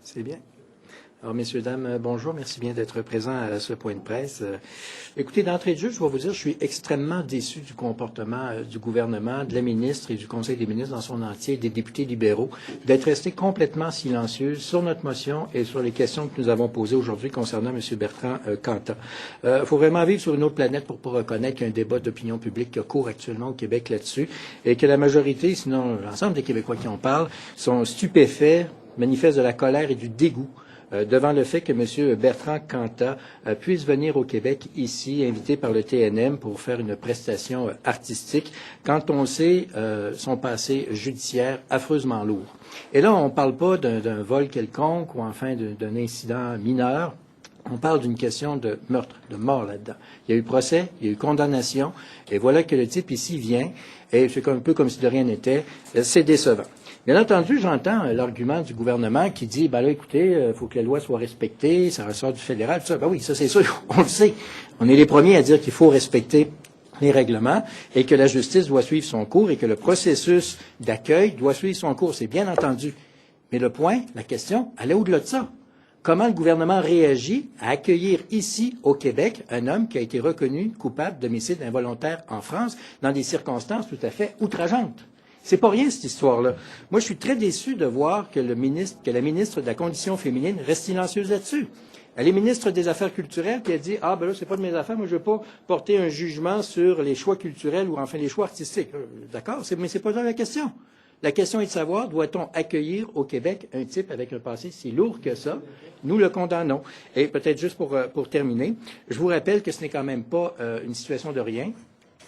C'est bien. Alors, messieurs, dames, bonjour. Merci bien d'être présents à ce point de presse. Écoutez, d'entrée de jeu, je vais vous dire, je suis extrêmement déçu du comportement du gouvernement, de la ministre et du Conseil des ministres dans son entier, des députés libéraux, d'être restés complètement silencieux sur notre motion et sur les questions que nous avons posées aujourd'hui concernant M. Bertrand Cantat. Il faut vraiment vivre sur une autre planète pour reconnaître qu'il y a un débat d'opinion publique qui court actuellement au Québec là-dessus et que la majorité, sinon l'ensemble des Québécois qui en parlent, sont stupéfaits, manifestent de la colère et du dégoût devant le fait que M. Bertrand Cantat puisse venir au Québec ici, invité par le TNM pour faire une prestation artistique, quand on sait son passé judiciaire affreusement lourd. Et là, on ne parle pas d'un vol quelconque ou enfin d'un incident mineur. On parle d'une question de meurtre, de mort là-dedans. Il y a eu procès, il y a eu condamnation, et voilà que le type ici vient, et c'est un peu comme si de rien n'était. C'est décevant. Bien entendu, j'entends l'argument du gouvernement qui dit, ben là, écoutez, il faut que la loi soit respectée, ça ressort du fédéral, tout ça. Ben oui, ça c'est sûr, on le sait. On est les premiers à dire qu'il faut respecter les règlements et que la justice doit suivre son cours et que le processus d'accueil doit suivre son cours. C'est bien entendu. Mais le point, la question, elle est au-delà de ça. Comment le gouvernement réagit à accueillir ici, au Québec, un homme qui a été reconnu coupable d'homicide involontaire en France dans des circonstances tout à fait outrageantes? C'est pas rien, cette histoire-là. Moi, je suis très déçu de voir que la ministre de la Condition féminine reste silencieuse là-dessus. Elle est ministre des Affaires culturelles, puis elle dit, ah, ben là, c'est pas de mes affaires, moi, je veux pas porter un jugement sur les choix culturels ou enfin les choix artistiques. D'accord, mais c'est pas ça la question. La question est de savoir, doit-on accueillir au Québec un type avec un passé si lourd que ça? Nous le condamnons. Et peut-être juste pour terminer, je vous rappelle que ce n'est quand même pas une situation de rien,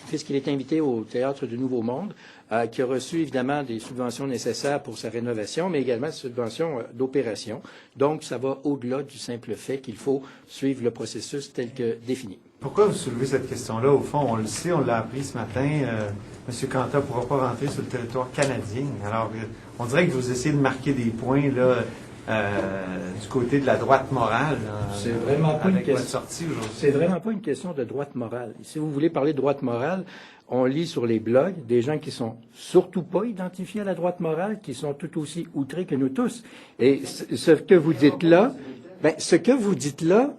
puisqu'il est invité au Théâtre du Nouveau Monde, qui a reçu évidemment des subventions nécessaires pour sa rénovation, mais également des subventions d'opération. Donc, ça va au-delà du simple fait qu'il faut suivre le processus tel que défini. Pourquoi vous soulevez cette question-là? Au fond, on le sait, on l'a appris ce matin, M. Cantat ne pourra pas rentrer sur le territoire canadien. Alors, on dirait que vous essayez de marquer des points là, du côté de la droite morale. C'est vraiment pas avec votre sortie aujourd'hui. C'est vraiment pas une question de droite morale. Si vous voulez parler de droite morale, on lit sur les blogs des gens qui sont surtout pas identifiés à la droite morale, qui sont tout aussi outrés que nous tous. Et ce que vous dites là,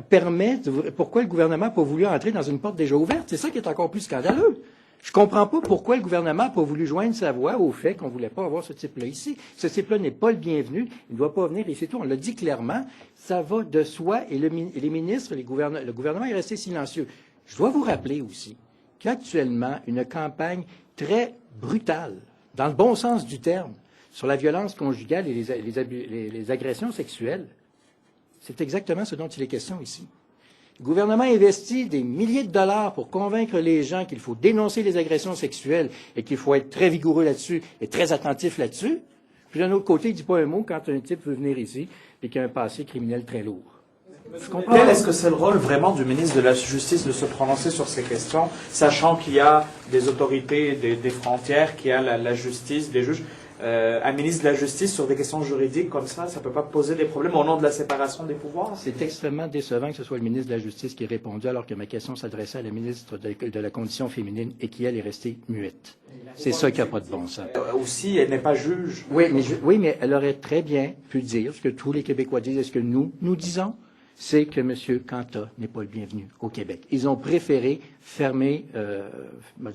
permet pourquoi le gouvernement n'a pas voulu entrer dans une porte déjà ouverte. C'est ça qui est encore plus scandaleux. Je comprends pas pourquoi le gouvernement n'a pas voulu joindre sa voix au fait qu'on voulait pas avoir ce type-là ici. Ce type-là n'est pas le bienvenu. Il ne doit pas venir et c'est tout. On l'a dit clairement. Ça va de soi et les ministres, le gouvernement est resté silencieux. Je dois vous rappeler aussi qu'actuellement, une campagne très brutale, dans le bon sens du terme, sur la violence conjugale et les agressions sexuelles, c'est exactement ce dont il est question ici. Le gouvernement investit des milliers de dollars pour convaincre les gens qu'il faut dénoncer les agressions sexuelles et qu'il faut être très vigoureux là-dessus et très attentif là-dessus. Puis d'un autre côté, il ne dit pas un mot quand un type veut venir ici et qu'il a un passé criminel très lourd. Quel est-ce que c'est le rôle vraiment du ministre de la Justice de se prononcer sur ces questions, sachant qu'il y a des autorités des frontières, qu'il y a la justice, des juges? Un ministre de la Justice sur des questions juridiques comme ça ne peut pas poser des problèmes au nom de la séparation des pouvoirs? C'est extrêmement décevant que ce soit le ministre de la Justice qui ait répondu alors que ma question s'adressait à la ministre de la Condition féminine et qui, elle, est restée muette. C'est ça qui n'a pas de bon sens. Aussi, elle n'est pas juge. Oui, mais elle aurait très bien pu dire ce que tous les Québécois disent et ce que nous disons, c'est que M. Cantat n'est pas le bienvenu au Québec. Ils ont préféré fermer,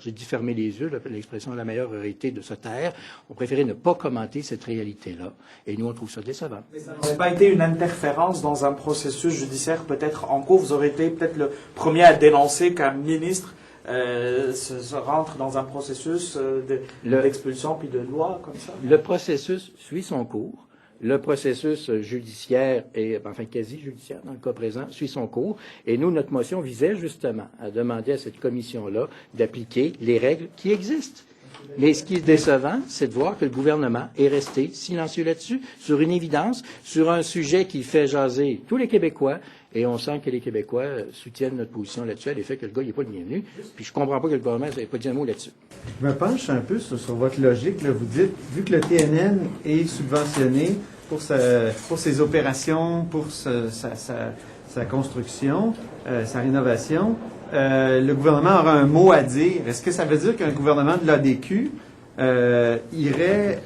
j'ai dit fermer les yeux, l'expression la meilleure aurait été de se taire. On préféré ne pas commenter cette réalité-là. Et nous, on trouve ça décevant. Mais ça n'aurait pas été une interférence dans un processus judiciaire peut-être en cours? Vous aurez été peut-être le premier à dénoncer qu'un ministre se rentre dans un processus d'expulsion puis de loi comme ça? Le processus suit son cours. Le processus judiciaire, enfin quasi-judiciaire dans le cas présent, suit son cours. Et nous, notre motion visait justement à demander à cette commission-là d'appliquer les règles qui existent. Mais ce qui est décevant, c'est de voir que le gouvernement est resté silencieux là-dessus, sur une évidence, sur un sujet qui fait jaser tous les Québécois. Et on sent que les Québécois soutiennent notre position là-dessus, à l'effet que le gars n'est pas le bienvenu. Puis je comprends pas que le gouvernement n'ait pas dit un mot là-dessus. Je me penche un peu sur votre logique. Là. Vous dites, vu que le TNN est subventionné pour ses opérations, pour sa construction, sa rénovation, le gouvernement aura un mot à dire. Est-ce que ça veut dire qu'un gouvernement de l'ADQ irait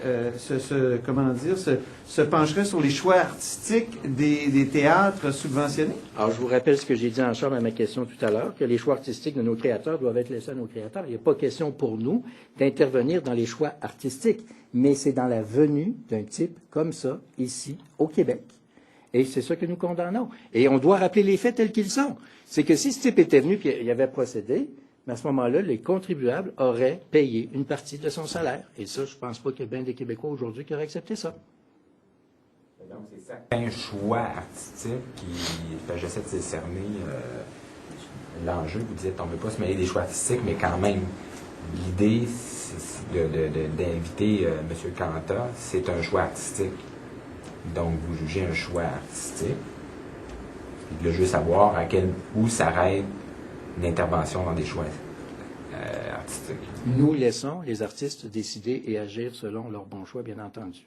se pencherait sur les choix artistiques des théâtres subventionnés? Alors, je vous rappelle ce que j'ai dit en chambre à ma question tout à l'heure, que les choix artistiques de nos créateurs doivent être laissés à nos créateurs. Il n'y a pas question pour nous d'intervenir dans les choix artistiques, mais c'est dans la venue d'un type comme ça, ici, au Québec. Et c'est ça que nous condamnons. Et on doit rappeler les faits tels qu'ils sont. C'est que si ce type était venu et il avait procédé, mais à ce moment-là, les contribuables auraient payé une partie de son salaire. Et ça, je ne pense pas qu'il y ait bien des Québécois aujourd'hui qui auraient accepté ça. Donc, c'est certains choix artistiques qui. J'essaie de discerner l'enjeu. Vous dites, on ne veut pas se mêler des choix artistiques, mais quand même, l'idée d'inviter M. Cantat, c'est un choix artistique. Donc, vous jugez un choix artistique. Puis, je veux savoir où s'arrête l'intervention dans des choix artistiques. Nous laissons les artistes décider et agir selon leur bon choix, bien entendu.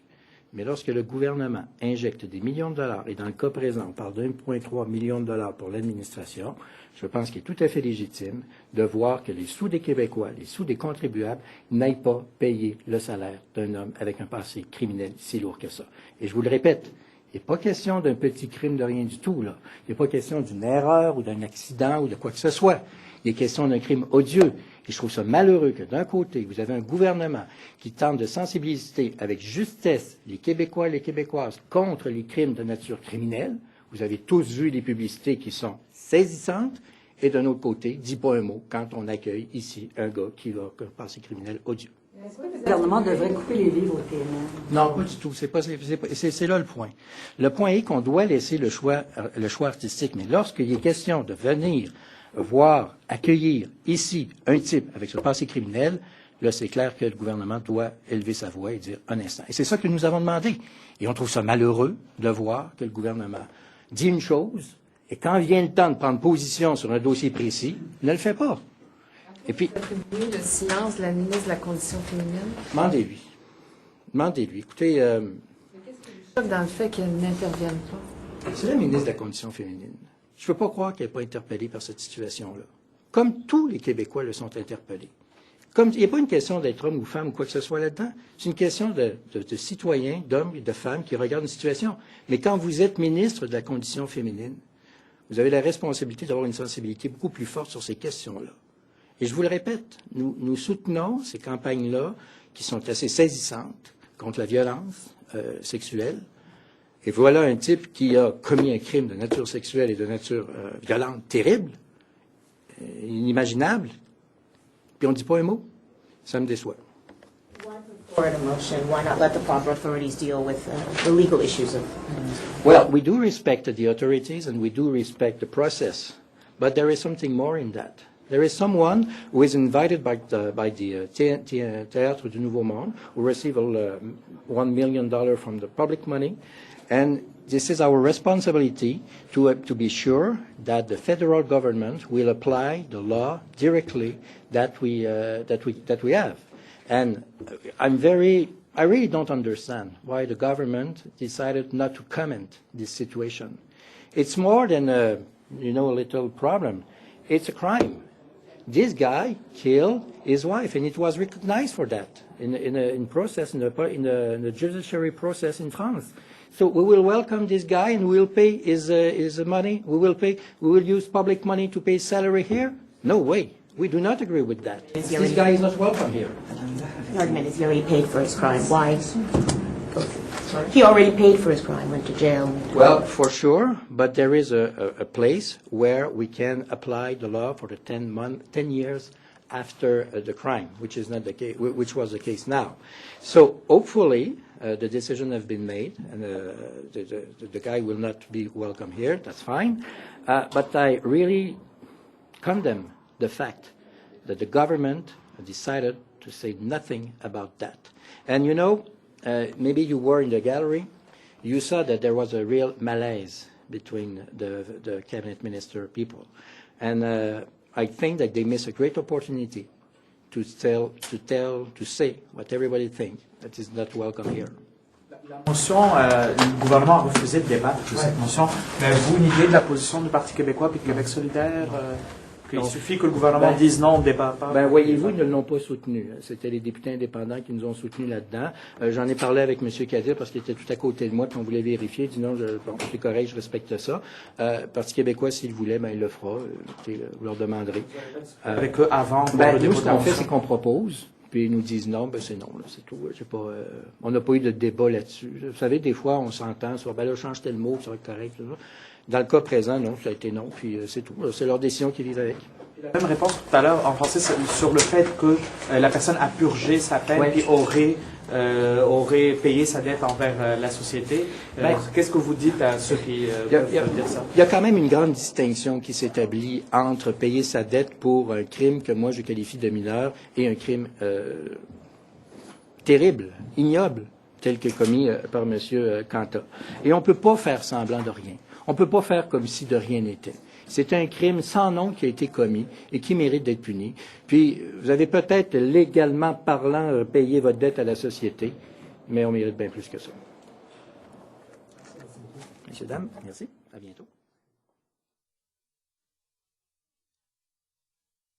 Mais lorsque le gouvernement injecte des millions de dollars, et dans le cas présent, on parle d'1,3 million de dollars pour l'administration, je pense qu'il est tout à fait légitime de voir que les sous des Québécois, les sous des contribuables, n'aillent pas payer le salaire d'un homme avec un passé criminel si lourd que ça. Et je vous le répète, il n'est pas question d'un petit crime de rien du tout, là. Il n'est pas question d'une erreur ou d'un accident ou de quoi que ce soit. Il est question d'un crime odieux. Et je trouve ça malheureux que d'un côté, vous avez un gouvernement qui tente de sensibiliser avec justesse les Québécois et les Québécoises contre les crimes de nature criminelle. Vous avez tous vu les publicités qui sont saisissantes. Et d'un autre côté, dit pas un mot quand on accueille ici un gars qui a un passé criminel odieux. Le gouvernement devrait couper les livres au TNN. Non, pas du tout. C'est là le point. Le point est qu'on doit laisser le choix artistique. Mais lorsqu'il est question de venir voir, accueillir ici un type avec ce passé criminel, là, c'est clair que le gouvernement doit élever sa voix et dire un instant. Et c'est ça que nous avons demandé. Et on trouve ça malheureux de voir que le gouvernement dit une chose et quand vient le temps de prendre position sur un dossier précis, ne le fait pas. Et puis, attribuer le silence de la ministre de la Condition féminine. Demandez-lui. Demandez-lui. Écoutez, Qu'est-ce que dans le fait qu'elle n'intervienne pas? c'est la ministre de la Condition féminine. Je ne peux pas croire qu'elle n'est pas interpellée par cette situation-là. Comme tous les Québécois le sont interpellés. Il n'y a pas une question d'être homme ou femme ou quoi que ce soit là-dedans. C'est une question de citoyens, d'hommes et de femmes qui regardent une situation. Mais quand vous êtes ministre de la Condition féminine, vous avez la responsabilité d'avoir une sensibilité beaucoup plus forte sur ces questions-là. Et je vous le répète, nous soutenons ces campagnes-là qui sont assez saisissantes contre la violence sexuelle. Et voilà un type qui a commis un crime de nature sexuelle et de nature violente terrible, inimaginable, puis on ne dit pas un mot. Ça me déçoit. For a motion, why not let the proper authorities deal with the legal issues of... Well, we do respect the authorities and we do respect the process, but there is something more in that. There is someone who is invited by the Théâtre du Nouveau Monde, who received $1 million from the public money, and this is our responsibility to be sure that the federal government will apply the law directly that we have. And I really don't understand why the government decided not to comment this situation. It's more than a little problem. It's a crime. This guy killed his wife, and it was recognized for that in the judiciary process in France. So we will welcome this guy, and we will pay his money. We will use public money to pay salary here. No way. We do not agree with that. This guy is not welcome here. The argument is he already paid for his crime. Why? He already paid for his crime, went to jail. Well, for sure, but there is a place where we can apply the law for the 10 years after the crime, which is not the case, which was the case now. So hopefully the decision has been made, and the guy will not be welcome here. That's fine, but I really condemn the fact that the government decided to say nothing about that. And maybe you were in the gallery, you saw that there was a real malaise between the cabinet minister people. And I think that they missed a great opportunity to say what everybody thinks, that is not welcome here. La motion, le gouvernement a refusé de débattre de cette motion. Mais avez-vous une idée de la position du Parti québécois et de Québec solidaire Il Donc, suffit que le gouvernement dise non, on ne débat pas. ben, voyez-vous, ils ne l'ont pas soutenu. C'était les députés indépendants qui nous ont soutenus là-dedans. J'en ai parlé avec M. Kadir parce qu'il était tout à côté de moi, puis on voulait vérifier. Il dit non, bon, c'est correct, je respecte ça. Parti québécois, s'il voulait, ben, il le fera. Vous leur demanderez. Avec eux avant. Ben, le nous, dépôt ce de qu'on la fait, motion. c'est qu'on propose. Puis ils nous disent non, ben c'est non, là, c'est tout. J'ai pas, on n'a pas eu de débat là-dessus. Vous savez, des fois, on s'entend sur ben là, change tel mot, ça va être correct. Tout ça. Dans le cas présent, non, ça a été non, puis c'est tout. C'est leur décision qu'ils vivent avec. La même réponse tout à l'heure en français c'est sur le fait que la personne a purgé sa peine Ouais. puis aurait payé sa dette envers la société. Ben, Qu'est-ce que vous dites à ceux qui Il y a- peuvent dire ça? Il y a quand même une grande distinction qui s'établit entre payer sa dette pour un crime que moi je qualifie de mineur et un crime terrible, ignoble, tel que commis par M. Cantat. Et on ne peut pas faire semblant de rien. On ne peut pas faire comme si de rien n'était. C'est un crime sans nom qui a été commis et qui mérite d'être puni. Puis, vous avez peut-être, légalement parlant, payé votre dette à la société, mais on mérite bien plus que ça. Messieurs, dames, merci. À bientôt.